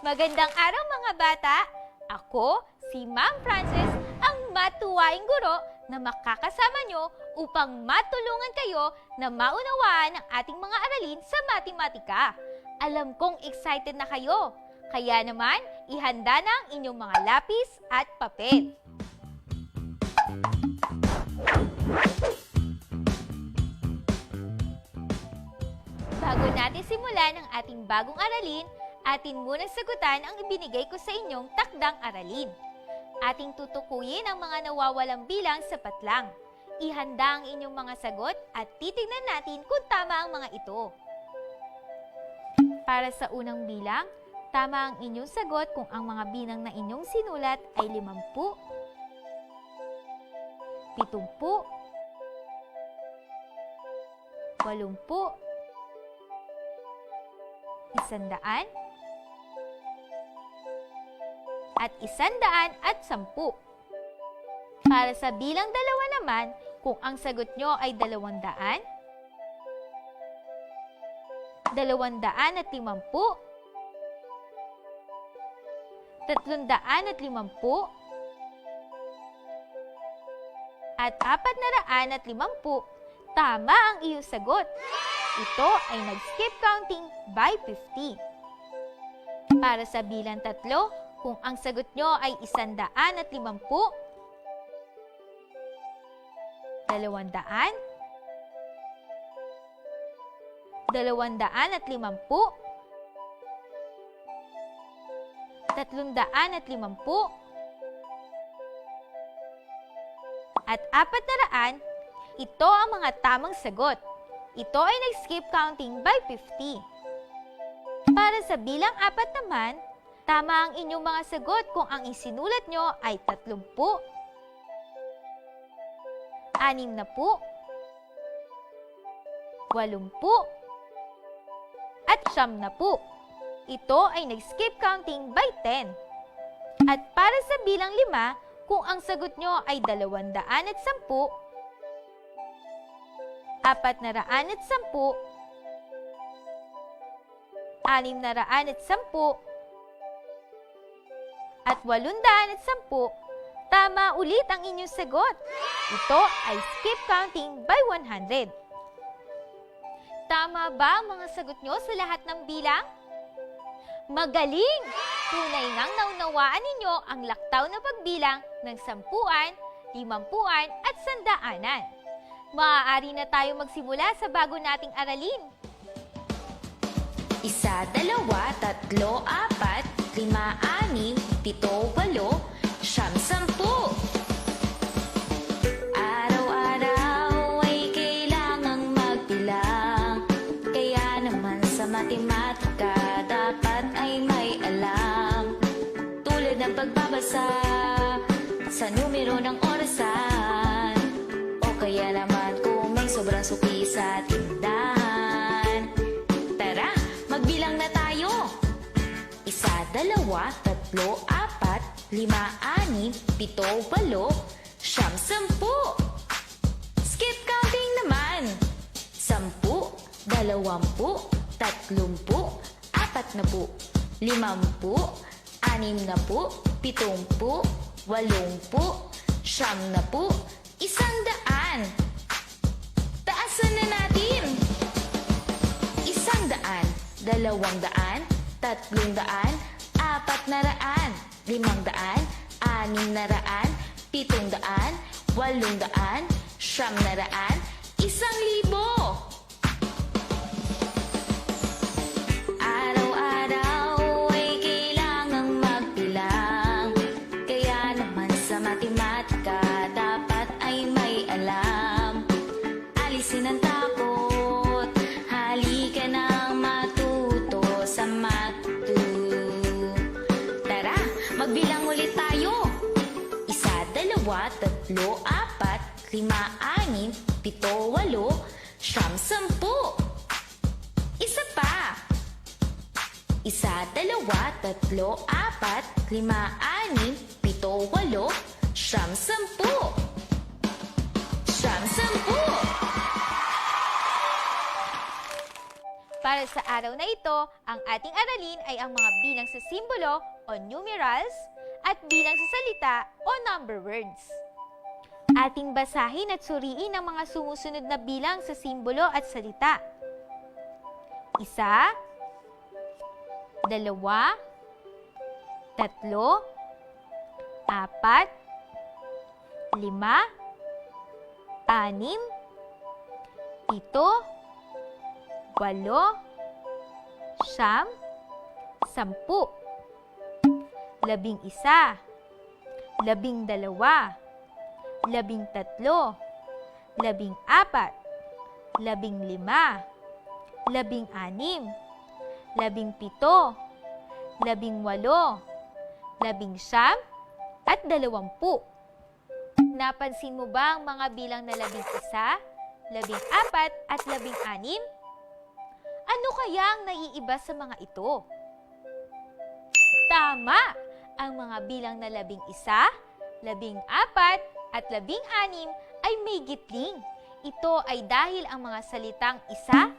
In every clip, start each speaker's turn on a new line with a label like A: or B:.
A: Magandang araw mga bata! Ako, si Ma'am Frances, ang matuwaing guro na makakasama nyo upang matulungan kayo na maunawaan ang ating mga aralin sa matematika. Alam kong excited na kayo, kaya naman ihanda na ang inyong mga lapis at papel. Bago natin simulan ang ating bagong aralin, atin munang sagutan ang ibinigay ko sa inyong takdang aralin. Ating tutukuyin ang mga nawawalang bilang sa patlang. Ihanda ang inyong mga sagot at titignan natin kung tama ang mga ito. Para sa unang bilang, tama ang inyong sagot kung ang mga bilang na inyong sinulat ay 50, 70, 80, 100, at 110. Para sa bilang 2 naman, kung ang sagot nyo ay 200, 250, 350, at 450, tama ang iyong sagot. Ito ay nag-skip counting by 50. Para sa bilang 3, kung ang sagot nyo ay 150, 200, 250, 350, at 400, ito ang mga tamang sagot. Ito ay nag-skip counting by 50. Para sa bilang 4 naman, tama ang inyong mga sagot kung ang isinulat nyo ay 30, 60, at 90. Ito ay nag-skip counting by 10. At para sa bilang 5, kung ang sagot nyo ay 210, 410, 610, at 810, tama ulit ang inyong sagot. Ito ay skip counting by 100. Tama ba ang mga sagot nyo sa lahat ng bilang? Magaling! Tunay ngang naunawaan ninyo ang laktaw na pagbilang ng 10, 50 at 100. Maaari na tayo magsimula sa bago nating aralin.
B: 1, 2, 3, 4, 5, 6, 7, 8, 9, 10. Araw-araw ay kailangang magbilang, kaya naman sa matematika dapat ay may alam. Tulad ng pagbabasa sa numero ng orasan, o kaya naman kung may sobrang suki sa tindahan. Tara, magbilang na tayo! 1, 2, 3, 4, 5, 6, 7, 8, 9, 10. Skip counting naman! 10, 20, 30, 40, 50, 60, 70, 80, 90, 100. Taasan na natin! 100, 200, 300, 400, 500, 600, 700, 800, 900, 1,000. Araw-araw ay kailangang magbilang, kaya naman sa matematika dapat ay may alam. Alisin ang takot, halika nang matuto sa matu. Tara, magbilang ulit tayo. 1, 2, 3, 4, 5, 6, 7, 8, 9, 10. Isa pa. 1, 2, 3, 4, 5, 6, 7, 8, 9, 10. 10.
A: Para sa araw na ito, ang ating aralin ay ang mga bilang sa simbolo o numerals at bilang sa salita o number words. Ating basahin at suriin ang mga sumusunod na bilang sa simbolo at salita. 1, 2, 3, 4, 5, 6, 7, 8, 9, 10, 11, 12, 13, 14, 15, 16, 17, 18, 19, at 20. Napansin mo ba ang mga bilang na 11, 14, at 16? Ano kaya ang naiiba sa mga ito? Tama! Ang mga bilang na 11, 14, at 16 ay may gitling. Ito ay dahil ang mga salitang 1, 4,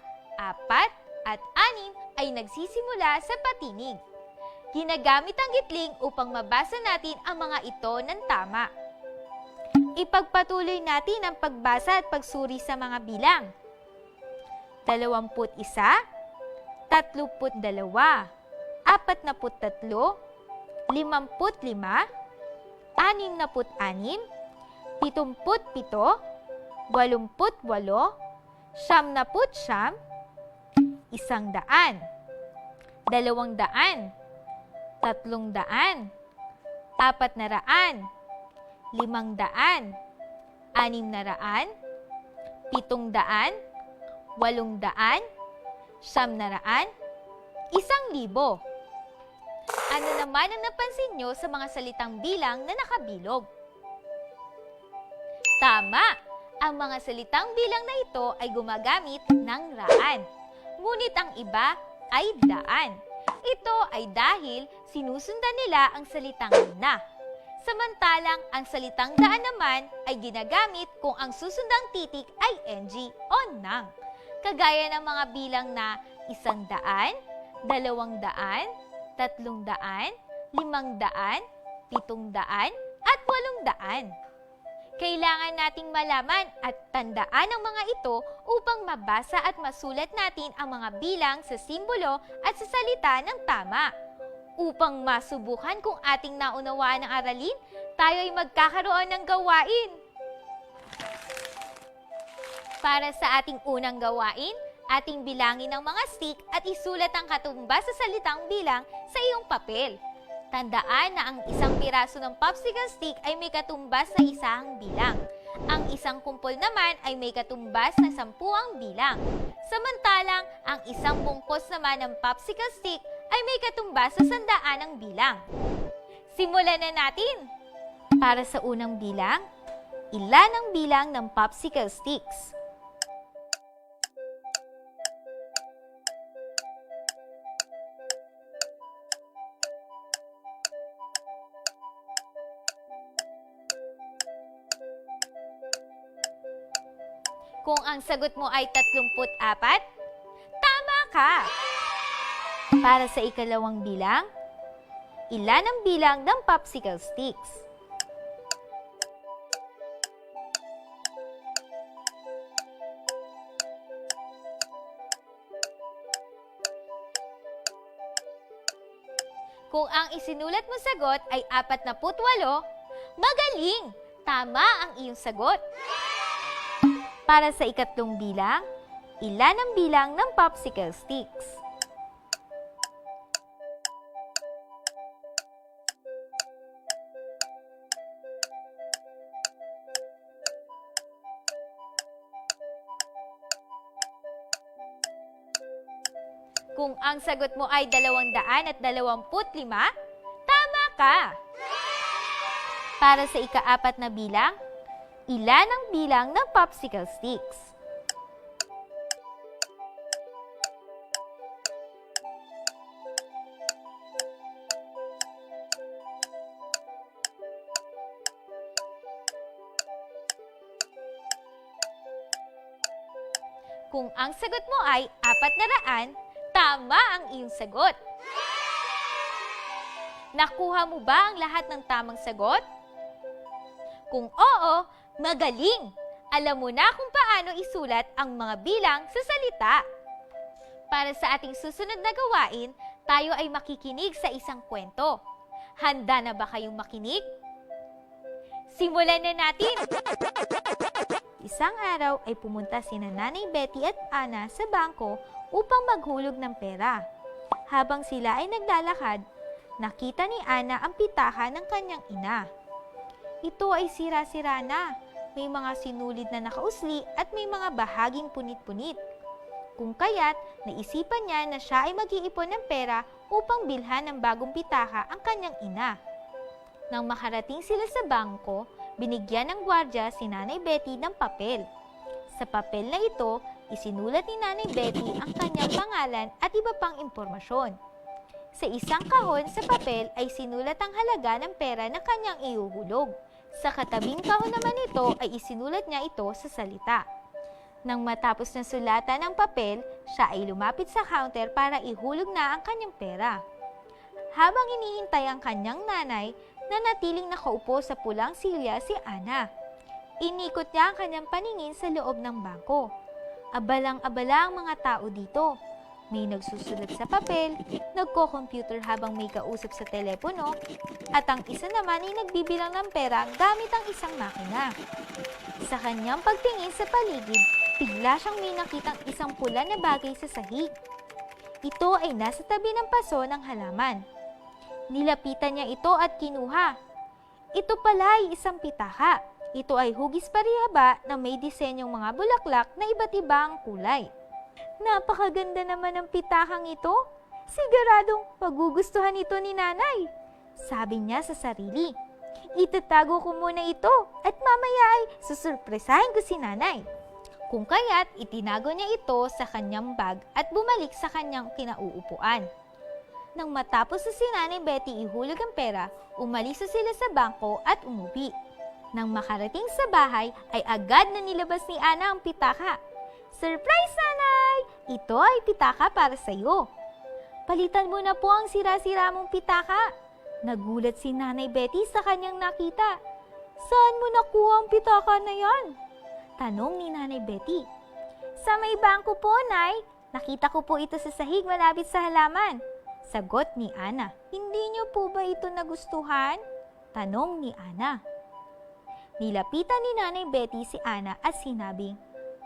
A: at 6 ay nagsisimula sa patinig. Ginagamit ang gitling upang mabasa natin ang mga ito ng tama. Ipagpatuloy natin ang pagbasa at pagsuri sa mga bilang. 21, 32, 43, 55, 66, 77, 88, 99, 100, 200, 300, 400, 500, 600, 700, 800, 900, 1,000. Ano naman ang napansin nyo sa mga salitang bilang na nakabilog? Tama! Ang mga salitang bilang na ito ay gumagamit ng raan. Ngunit ang iba ay daan. Ito ay dahil sinusundan nila ang salitang na. Samantalang ang salitang daan naman ay ginagamit kung ang susundang titik ay ng o nang. Kagaya ng mga bilang na 100, 200, 300, 500, 700, at 800. Kailangan nating malaman at tandaan ang mga ito upang mabasa at masulat natin ang mga bilang sa simbolo at sa salita ng tama. Upang masubukan kung ating naunawaan ang aralin, tayo ay magkakaroon ng gawain. Para sa ating unang gawain, ating bilangin ang mga stick at isulat ang katumbas sa salitang bilang sa iyong papel. Tandaan na ang isang piraso ng popsicle stick ay may katumbas na isang bilang. Ang isang kumpol naman ay may katumbas na 10 bilang. Samantalang, ang isang bungkos naman ng popsicle stick ay may katumbas sa 100 bilang. Simulan na natin! Para sa unang bilang, ilan ang bilang ng popsicle sticks? Kung ang sagot mo ay 34, tama ka! Para sa ikalawang bilang, ilan ang bilang ng popsicle sticks? Kung ang isinulat mo sagot ay 48, magaling! Tama ang iyong sagot. Para sa ikatlong bilang, ilan ang bilang ng popsicle sticks? Kung ang sagot mo ay 225, tama ka! Para sa ika-4 na bilang, ilan ang bilang ng popsicle sticks? Kung ang sagot mo ay 400, Tama ang iyong sagot. Nakuha mo ba ang lahat ng tamang sagot? Kung oo, magaling! Alam mo na kung paano isulat ang mga bilang sa salita. Para sa ating susunod na gawain, tayo ay makikinig sa isang kwento. Handa na ba kayong makinig? Simulan na natin! Isang araw ay pumunta sina Nanay Betty at Ana sa bangko upang maghulog ng pera. Habang sila ay naglalakad, nakita ni Ana ang pitaka ng kanyang ina. Ito ay sira-sira na, may mga sinulid na nakausli at may mga bahaging punit-punit. Kung kaya't, naisipan niya na siya ay mag-iipon ng pera upang bilhan ng bagong pitaka ang kanyang ina. Nang makarating sila sa bangko, binigyan ng gwardya si Nanay Betty ng papel. Sa papel na ito, isinulat ni Nanay Betty ang kanyang pangalan at iba pang impormasyon. Sa isang kahon sa papel ay sinulat ang halaga ng pera na kanyang ihuhulog. Sa katabing kahon naman ito ay isinulat niya ito sa salita. Nang matapos ng sulatan ng papel, siya ay lumapit sa counter para ihulog na ang kanyang pera. Habang hinihintay ang kanyang nanay, nanatiling nakaupo sa pulang silya si Ana. Inikot niya ang kanyang paningin sa loob ng bangko. Abalang-abala ang mga tao dito. May nagsusulat sa papel, nagko-computer habang may kausap sa telepono, at ang isa naman ay nagbibilang ng pera gamit ang isang makina. Sa kanyang pagtingin sa paligid, bigla siyang may nakitang isang pula na bagay sa sahig. Ito ay nasa tabi ng paso ng halaman. Nilapitan niya ito at kinuha. Ito pala ay isang pitaka. Ito ay hugis parihaba na may disenyong mga bulaklak na iba't ibang kulay. Napakaganda naman ng pitakang ito. Siguradong magugustuhan ito ni nanay. Sabi niya sa sarili. Itatago ko muna ito at mamaya ay susurpresahin ko si nanay. Kung kaya't itinago niya ito sa kanyang bag at bumalik sa kanyang kinauupuan. Nang matapos sa si Nanay Betty ihulog ang pera, umalis na sila sa bangko at umuwi. Nang makarating sa bahay, ay agad na nilabas ni Ana ang pitaka. Surprise, nanay! Ito ay pitaka para sa iyo. Palitan mo na po ang sira-sira mong pitaka. Nagulat si Nanay Betty sa kanyang nakita. Saan mo nakuha ang pitaka na yan? Tanong ni Nanay Betty. Sa may bangko po, Nay. Nakita ko po ito sa sahig malapit sa halaman. Sagot ni Ana. Hindi niyo po ba ito nagustuhan? Tanong ni Ana. Nilapitan ni Nanay Betty si Ana at sinabing,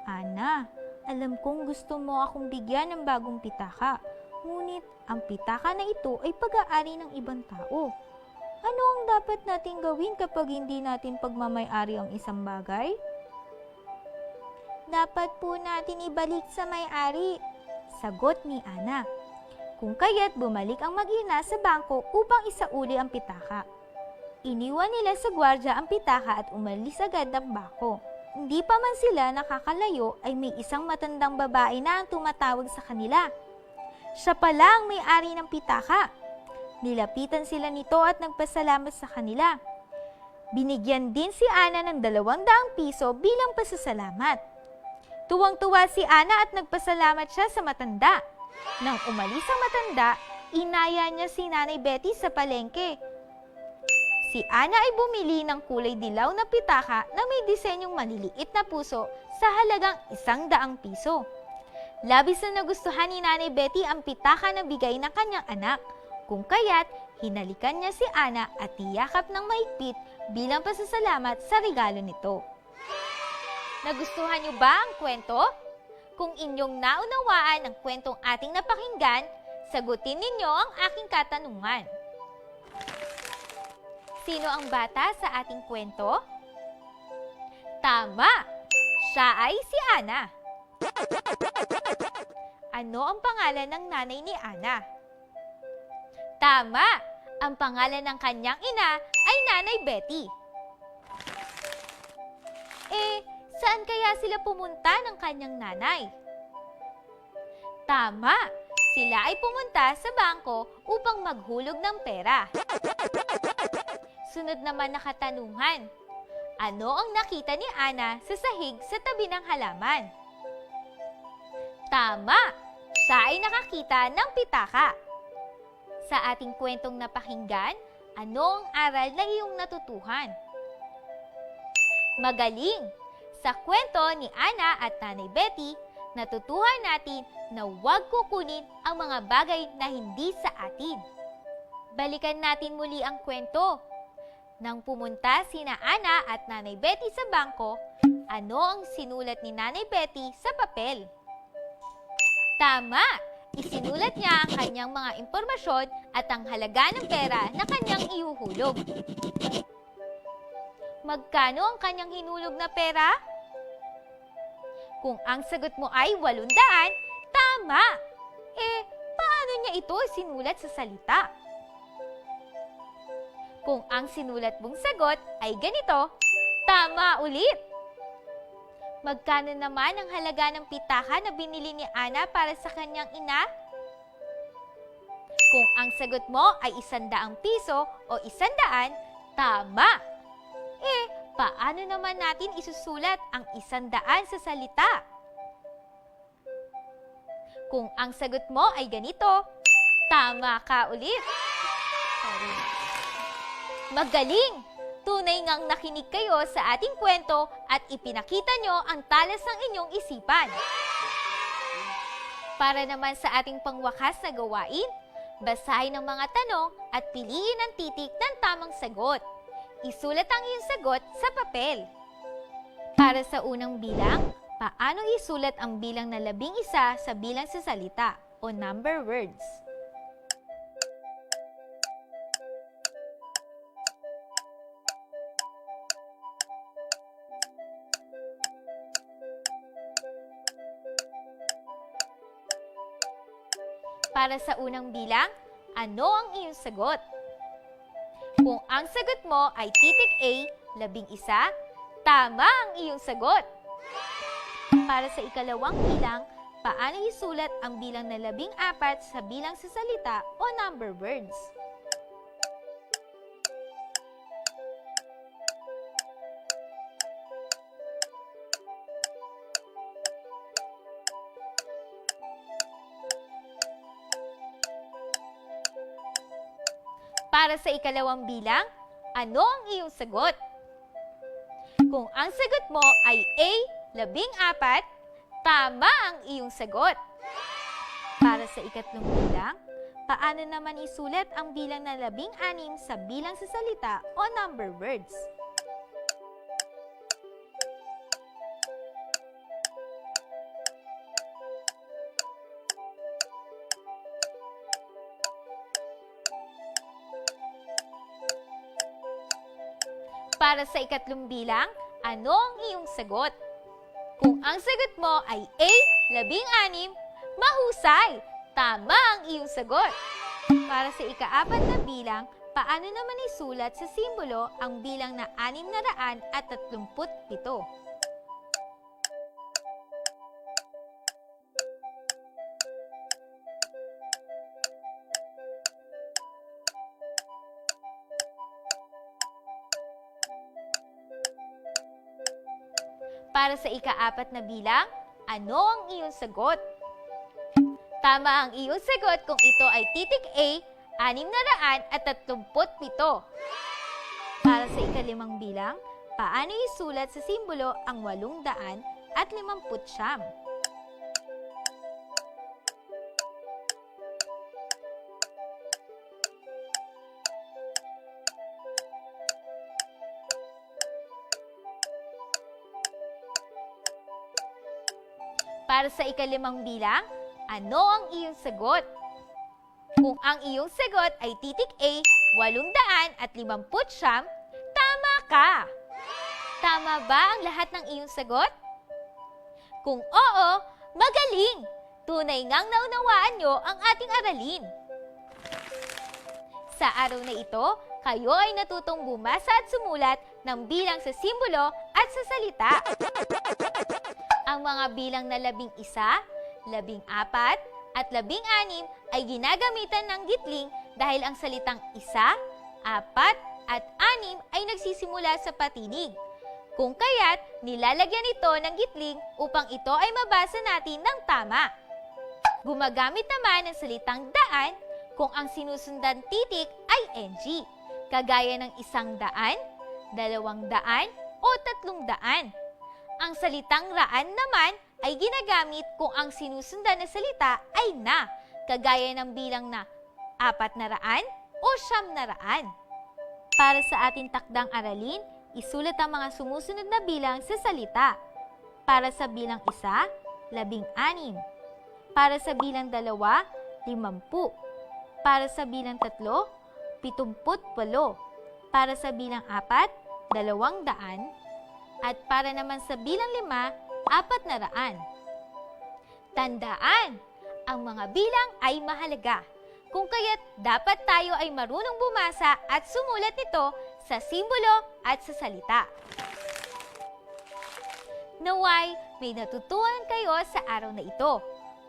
A: Ana, alam kong gusto mo akong bigyan ng bagong pitaka. Ngunit ang pitaka na ito ay pag-aari ng ibang tao. Ano ang dapat nating gawin kapag hindi natin pagmamay-ari ang isang bagay? Dapat po natin ibalik sa may-ari. Sagot ni Ana. Kung kaya't bumalik ang mag-ina sa bangko upang isauli ang pitaka. Iniwan nila sa gwardya ang pitaka at umalis agad ng bangko. Hindi pa man sila nakakalayo ay may isang matandang babae na ang tumatawag sa kanila. Siya pala ang may-ari ng pitaka. Nilapitan sila nito at nagpasalamat sa kanila. Binigyan din si Ana ng 200 piso bilang pasasalamat. Tuwang-tuwa si Ana at nagpasalamat siya sa matanda. Nang umalis ang matanda, inaya niya si Nanay Betty sa palengke. Si Ana ay bumili ng kulay dilaw na pitaka na may disenyong maliliit na puso sa halagang 100 piso. Labis na nagustuhan ni Nanay Betty ang pitaka na bigay ng kanyang anak. Kung kaya't, hinalikan niya si Ana at tiyakap ng mahigpit bilang pasasalamat sa regalo nito. Nagustuhan niyo ba ang kwento? Kung inyong naunawaan ang kwentong ating napakinggan, sagutin ninyo ang aking katanungan. Sino ang bata sa ating kwento? Tama! Siya ay si Ana. Ano ang pangalan ng nanay ni Ana? Tama! Ang pangalan ng kanyang ina ay Nanay Betty. Saan kaya sila pumunta ng kanyang nanay? Tama! Sila ay pumunta sa bangko upang maghulog ng pera. Sunod naman na katanungan. Ano ang nakita ni Ana sa sahig sa tabi ng halaman? Tama! Siya ay nakakita ng pitaka. Sa ating kwentong napakinggan, ano ang aral na iyong natutuhan? Magaling! Sa kwento ni Ana at Nanay Betty, natutuhan natin na huwag kukunin ang mga bagay na hindi sa atin. Balikan natin muli ang kwento. Nang pumunta sina Ana at Nanay Betty sa bangko, ano ang sinulat ni Nanay Betty sa papel? Tama! Isinulat niya ang kanyang mga impormasyon at ang halaga ng pera na kanyang ihuhulog. Magkano ang kanyang hinulog na pera? Kung ang sagot mo ay 800, tama! Paano niya ito sinulat sa salita? Kung ang sinulat mong sagot ay ganito, tama ulit! Magkano naman ang halaga ng pitaka na binili ni Ana para sa kanyang ina? Kung ang sagot mo ay 100 piso o 100, tama! Paano naman natin isusulat ang 100 sa salita? Kung ang sagot mo ay ganito, tama ka ulit! Sorry. Magaling! Tunay ngang nakinig kayo sa ating kwento at ipinakita nyo ang talas ng inyong isipan. Para naman sa ating pangwakas na gawain, basahin ang mga tanong at piliin ang titik ng tamang sagot. Isulat ang iyong sagot sa papel. Para sa unang bilang, paano isulat ang bilang na 11 sa bilang sa salita o number words? Para sa unang bilang, ano ang iyong sagot? Kung ang sagot mo ay titik A, 11, tama ang iyong sagot. Para sa ikalawang bilang, paano isulat ang bilang na 14 sa bilang sa salita o number words? Para sa ikalawang bilang, ano ang iyong sagot? Kung ang sagot mo ay A, 14, tama ang iyong sagot. Para sa ikatlong bilang, paano naman isulat ang bilang na 16 sa bilang sa salita o number words? Para sa ikatlong bilang, ano ang iyong sagot? Kung ang sagot mo ay A, 16, mahusay! Tama ang iyong sagot. Para sa ikaapat na bilang, paano naman isulat sa simbolo ang bilang na 637? Para sa ikaapat na bilang, ano ang iyong sagot? Tama ang iyong sagot kung ito ay titik A, 637. Para sa ikalimang bilang, paano isulat sa simbolo ang 850? Para sa ikalimang bilang, ano ang iyong sagot? Kung ang iyong sagot ay titik A, 850, tama ka! Tama ba ang lahat ng iyong sagot? Kung oo, magaling! Tunay ngang naunawaan nyo ang ating aralin. Sa araw na ito, kayo ay natutong bumasa at sumulat ng bilang sa simbolo at sa salita. Ang mga bilang na 11, 14, at 16 ay ginagamitan ng gitling dahil ang salitang 1, 4, at 6 ay nagsisimula sa patinig. Kung kaya't nilalagyan ito ng gitling upang ito ay mabasa natin ng tama. Gumagamit naman ng salitang daan kung ang sinusundan titik ay NG, kagaya ng 100, 200, o 300. Ang salitang raan naman ay ginagamit kung ang sinusundan na salita ay na, kagaya ng bilang na 400 o 900. Para sa ating takdang aralin, isulat ang mga sumusunod na bilang sa salita. Para sa bilang 1, 16. Para sa bilang 2, 50. Para sa bilang 3, 78. Para sa bilang 4, 200. At para naman sa bilang 5, 400. Tandaan, ang mga bilang ay mahalaga. Kung kaya't dapat tayo ay marunong bumasa at sumulat nito sa simbolo at sa salita. Naway, may natutunan kayo sa araw na ito.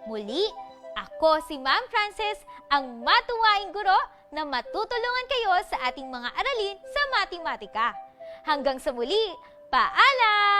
A: Muli, ako si Ma'am Frances, ang matuwaing guro na matutulungan kayo sa ating mga aralin sa matematika. Hanggang sa muli, paalam!